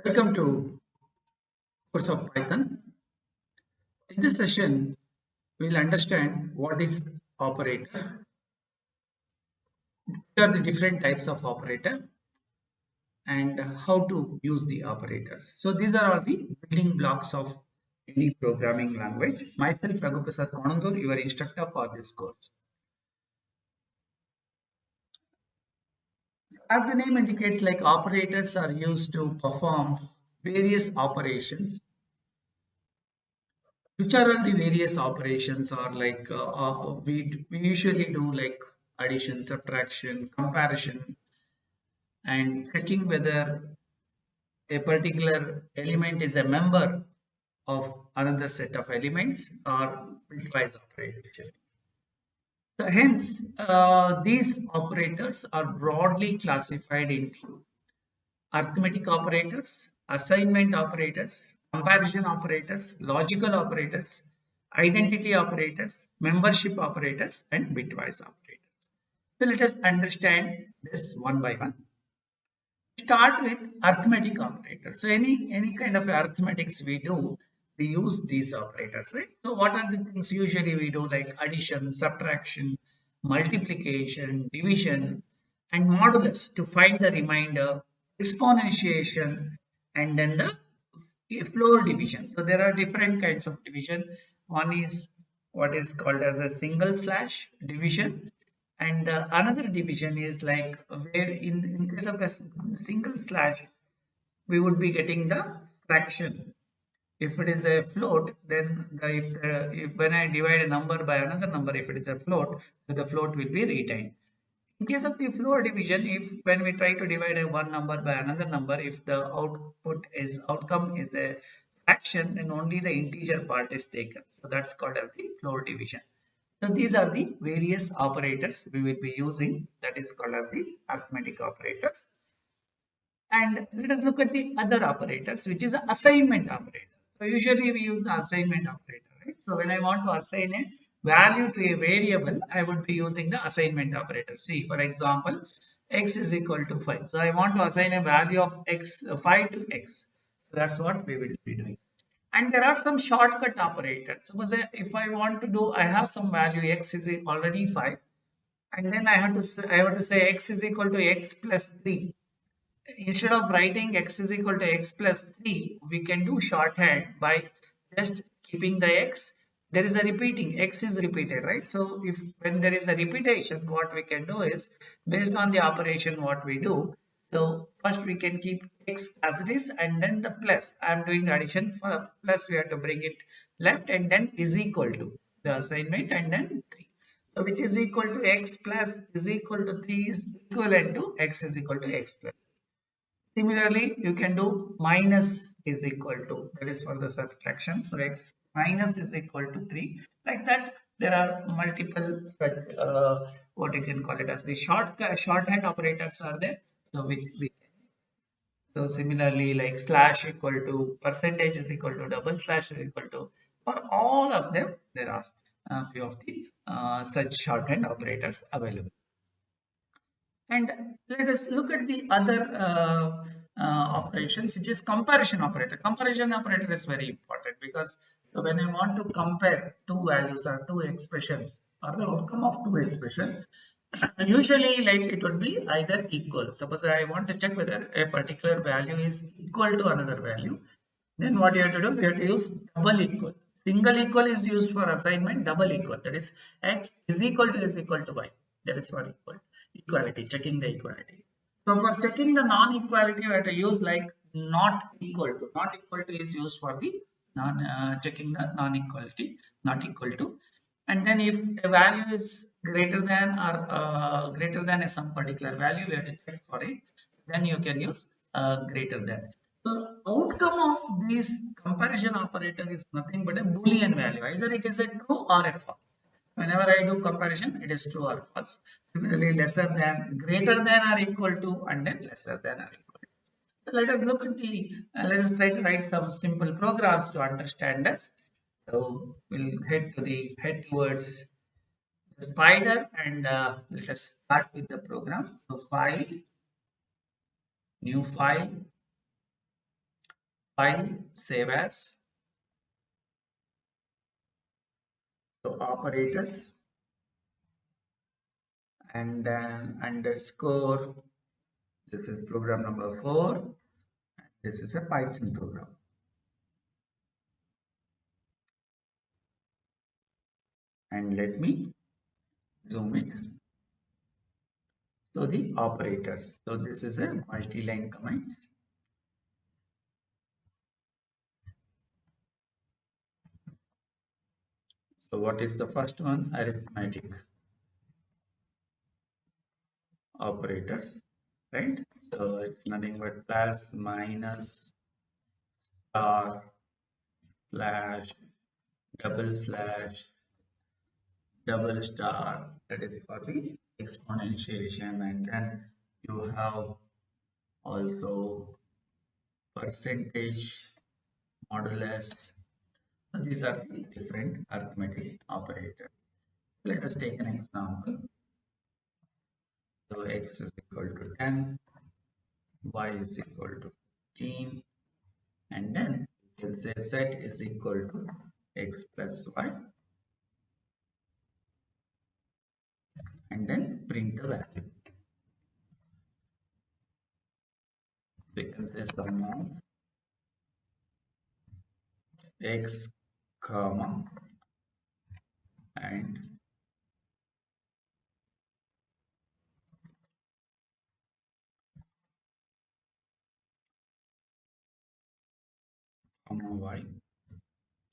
Welcome to course of Python. In this session, we'll understand what is operator, what are the different types of operator, and how to use the operators. So these are all the building blocks of any programming language. Myself, Raghuprasad Konandur, your instructor for this course. As the name indicates, like operators are used to perform various operations. Which are all the various operations or like we usually do like addition, subtraction, comparison, and checking whether a particular element is a member of another set of elements or bitwise operation. So hence, these operators are broadly classified into arithmetic operators, assignment operators, comparison operators, logical operators, identity operators, membership operators, and bitwise operators. So let us understand this one by one. Start with arithmetic operators. So any kind of arithmetics we do, we use these operators, right? So what are the things usually we do, like addition, subtraction, multiplication, division, and modulus to find the remainder, exponentiation, and then the floor division. So there are different kinds of division. One is what is called as a single slash division, and another division is like where in case of a single slash we would be getting the fraction. If it is a float, then if when I divide a number by another number, if it is a float, the float will be retained. In case of the floor division, if when we try to divide a one number by another number, if the outcome is a fraction, then only the integer part is taken. So that's called as the floor division. So these are the various operators we will be using, that is called as the arithmetic operators. And let us look at the other operators, which is the assignment operator. So usually we use the assignment operator, right? So when I want to assign a value to a variable, I would be using the assignment operator. See, for example, x is equal to 5. So I want to assign a value of x 5 to x. So that's what we will be doing. And there are some shortcut operators. Suppose if I want to do, I have some value x is already 5, and then I have to say x is equal to x plus 3. Instead of writing x is equal to x plus 3, we can do shorthand by just keeping the x. There is a repeating, x is repeated, right? So if when there is a repetition, what we can do is based on the operation what we do. So first we can keep x as it is, and then the plus. I am doing the addition for plus, we have to bring it left, and then is equal to the assignment, and then 3. So which is equal to x plus is equal to 3 is equivalent to x is equal to x plus. Similarly, you can do minus is equal to, that is for the subtraction. So x minus is equal to 3. Like that, there are multiple, what you can call it as the shorthand operators are there. So so similarly, like slash equal to percentage is equal to double slash is equal to. For all of them, there are a few of the such shorthand operators available. And let us look at the other operations, which is comparison operator. Comparison operator is very important because when I want to compare two values or two expressions or the outcome of two expressions, usually like it would be either equal. Suppose I want to check whether a particular value is equal to another value, then what you have to do, we have to use double equal. Single equal is used for assignment, double equal, that is x is equal to y. That is for equality, checking the equality. So for checking the non-equality, we have to use like not equal to. Not equal to is used for the checking the non-equality, not equal to. And then if a value is greater than or greater than some particular value, we have to check for it. Then you can use greater than. So outcome of this comparison operator is nothing but a Boolean value. Either it is a true or a false. Whenever I do comparison, it is true or false. Similarly, lesser than, greater than or equal to, and then lesser than or equal to. So let us look at the, let us try to write some simple programs to understand this. So we'll head towards the spider, and let us start with the program. So file, new file, file, save as. So operators, and then underscore. This is program number 4. This is a Python program. And let me zoom it. So the operators. So this is a multi-line command. So what is the first one? Arithmetic operators, right? So it's nothing but plus, minus, star, slash, double slash, double star. That is for the exponentiation, and then you have also percentage, modulus. So these are the different arithmetic operators. Let us take an example. So x is equal to 10, y is equal to 15, and then you can say z is equal to x plus y, and then print the value. We can say sum of x comma and comma y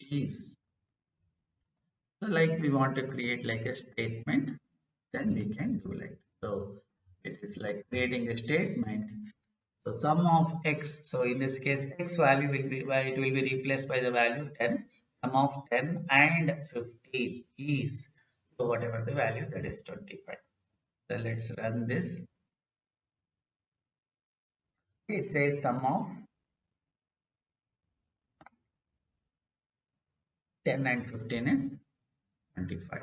is. So like we want to create like a statement, then we can do like so. It is like creating a statement. So sum of x. So in this case, x value will be it will be replaced by the value 10. Sum of 10 and 15 is, so whatever the value, that is 25. So let's run this. It says sum of 10 and 15 is 25.